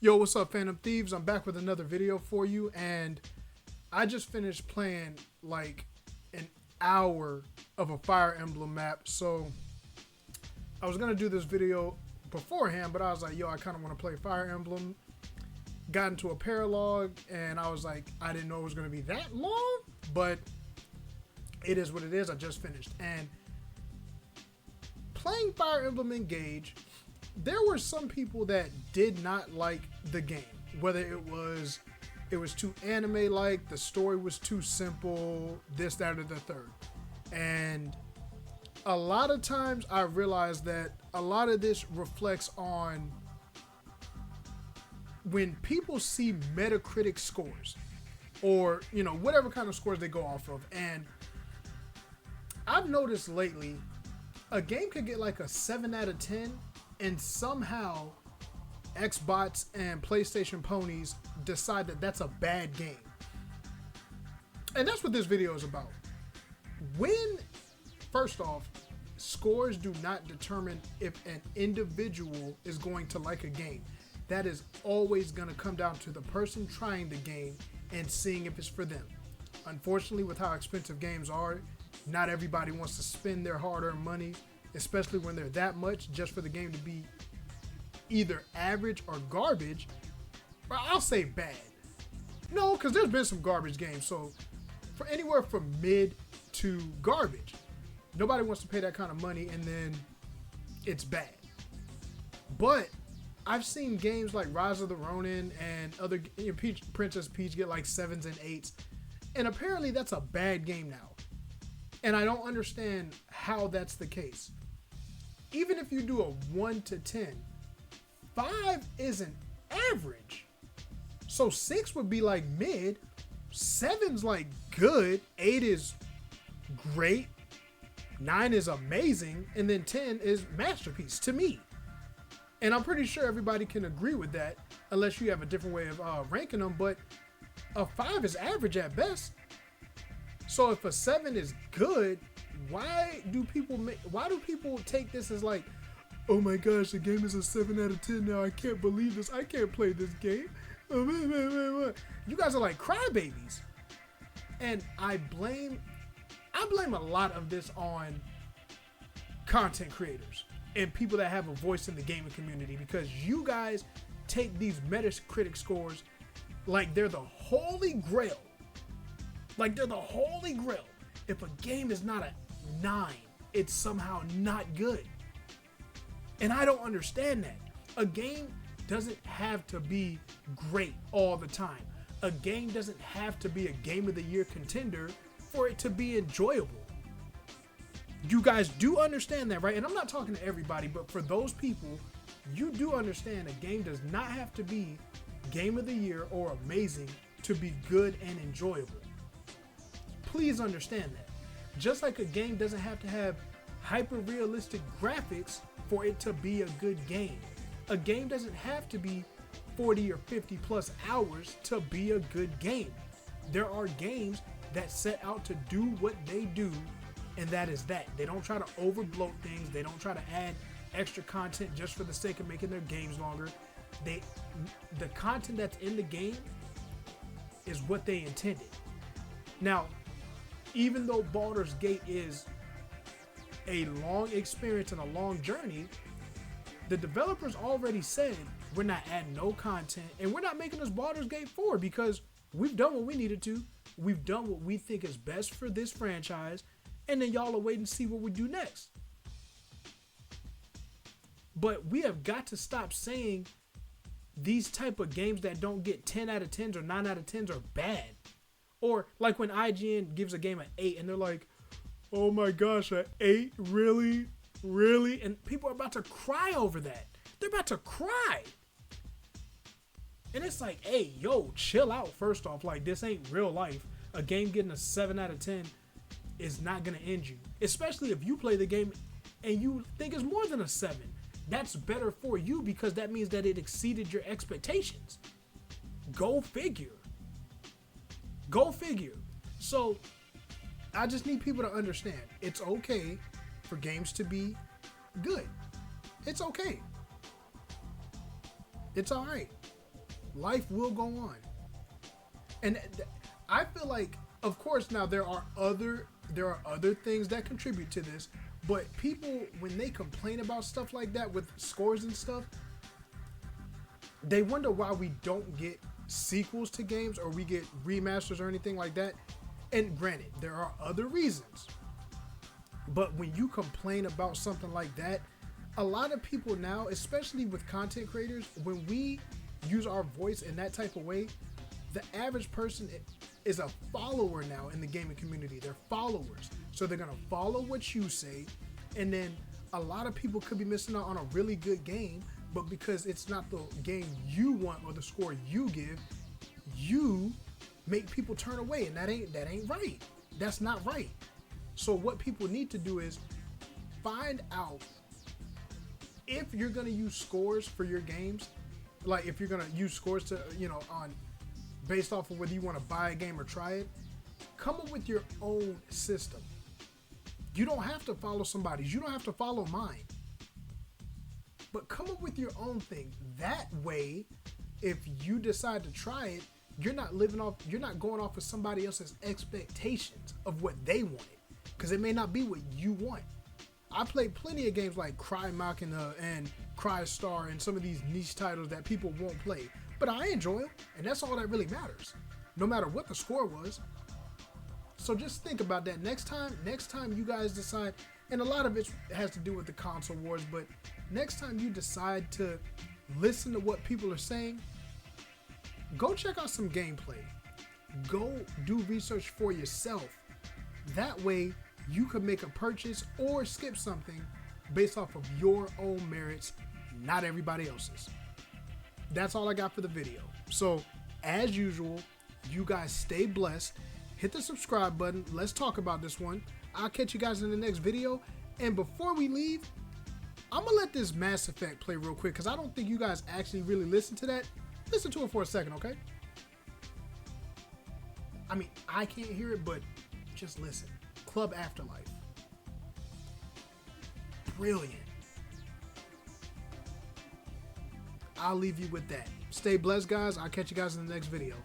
Yo, what's up, Phantom Thieves? I'm back with another video for you, and I just finished playing like an hour of a Fire Emblem map. So I was gonna do this video beforehand, but I was like, yo, I kind of want to play Fire Emblem. Got into a paralog, and I was like, I didn't know it was gonna be that long, but it is what it is. I just finished, and playing Fire Emblem Engage, there were some people that did not like the game, whether it was too anime-like, the story was too simple, this, that, or the third. And a lot of times I realized that a lot of this reflects on when people see Metacritic scores or, you know, whatever kind of scores they go off of. And I've noticed lately a game could get like a 7 out of 10, and somehow Xbox and PlayStation ponies decide that that's a bad game. And that's what this video is about. First off, scores do not determine if an individual is going to like a game. That is always going to come down to the person trying the game and seeing if it's for them. Unfortunately, with how expensive games are, not everybody wants to spend their hard-earned money, especially when they're that much, just for the game to be either average or garbage. Or I'll say bad. No, because there's been some garbage games. So for anywhere from mid to garbage, nobody wants to pay that kind of money and then it's bad. But I've seen games like Rise of the Ronin and other, you know, Princess Peach get like 7's and 8's. And apparently that's a bad game now. And I don't understand how that's the case. Even if you do a 1 to 10, 5 isn't average. So 6 would be like mid, 7's like good, 8 is great, 9 is amazing, and then 10 is masterpiece to me. And I'm pretty sure everybody can agree with that, unless you have a different way of ranking them, but a 5 is average at best. So if a 7 is good, why do people take this as like, oh my gosh, the game is a 7 out of 10 now, I can't believe this, I can't play this game. You guys are like crybabies. And I blame a lot of this on content creators and people that have a voice in the gaming community, because you guys take these Metacritic scores like they're the holy grail. Like they're the holy grail. If a game is not a 9, it's somehow not good. And I don't understand that. A game doesn't have to be great all the time. A game doesn't have to be a game of the year contender for it to be enjoyable. You guys do understand that, right? And I'm not talking to everybody, but for those people, you do understand a game does not have to be game of the year or amazing to be good and enjoyable. Please understand that. Just like a game doesn't have to have hyper-realistic graphics for it to be a good game. A game doesn't have to be 40 or 50 plus hours to be a good game. There are games that set out to do what they do, and that is that. They don't try to overbloat things. They don't try to add extra content just for the sake of making their games longer. The content that's in the game is what they intended. Now, even though Baldur's Gate is a long experience and a long journey, the developers already said we're not adding no content and we're not making this Baldur's Gate 4 because we've done what we needed to. We've done what we think is best for this franchise, and then y'all are waiting to see what we do next. But we have got to stop saying these type of games that don't get 10 out of 10s or 9 out of 10s are bad. Or like when IGN gives a game an 8 and they're like, oh my gosh, an 8? Really? Really? And people are about to cry over that. They're about to cry. And it's like, hey, yo, chill out first off. Like, this ain't real life. A game getting a 7 out of 10 is not going to end you. Especially if you play the game and you think it's more than a 7. That's better for you because that means that it exceeded your expectations. Go figure. Go figure. So I just need people to understand it's okay for games to be good. It's okay. It's all right. Life will go on. And I feel like, of course, now there are other things that contribute to this, but people, when they complain about stuff like that with scores and stuff, they wonder why we don't get sequels to games or we get remasters or anything like that. And granted, there are other reasons, but when you complain about something like that, a lot of people now, especially with content creators, when we use our voice in that type of way, the average person is a follower now in the gaming community. They're followers. So they're going to follow what you say. And then a lot of people could be missing out on a really good game, but because it's not the game you want or the score you give, you make people turn away. And that ain't right. That's not right. So what people need to do is find out if you're going to use scores for your games, like if you're going to use scores to, on based off of whether you want to buy a game or try it, come up with your own system. You don't have to follow somebody's. You don't have to follow mine. But come up with your own thing. That way, if you decide to try it, you're not going off of somebody else's expectations of what they wanted. Because it may not be what you want. I played plenty of games like Cry Machina and Cry Star and some of these niche titles that people won't play. But I enjoy them, and that's all that really matters. No matter what the score was. So just think about that next time you guys decide, and a lot of it has to do with the console wars, but next time you decide to listen to what people are saying, go check out some gameplay. Go do research for yourself. That way you could make a purchase or skip something based off of your own merits, not everybody else's. That's all I got for the video. So as usual, you guys stay blessed. Hit the subscribe button. Let's talk about this one. I'll catch you guys in the next video. And before we leave, I'm going to let this Mass Effect play real quick because I don't think you guys actually really listen to that. Listen to it for a second, okay? I mean, I can't hear it, but just listen. Club Afterlife. Brilliant. I'll leave you with that. Stay blessed, guys. I'll catch you guys in the next video.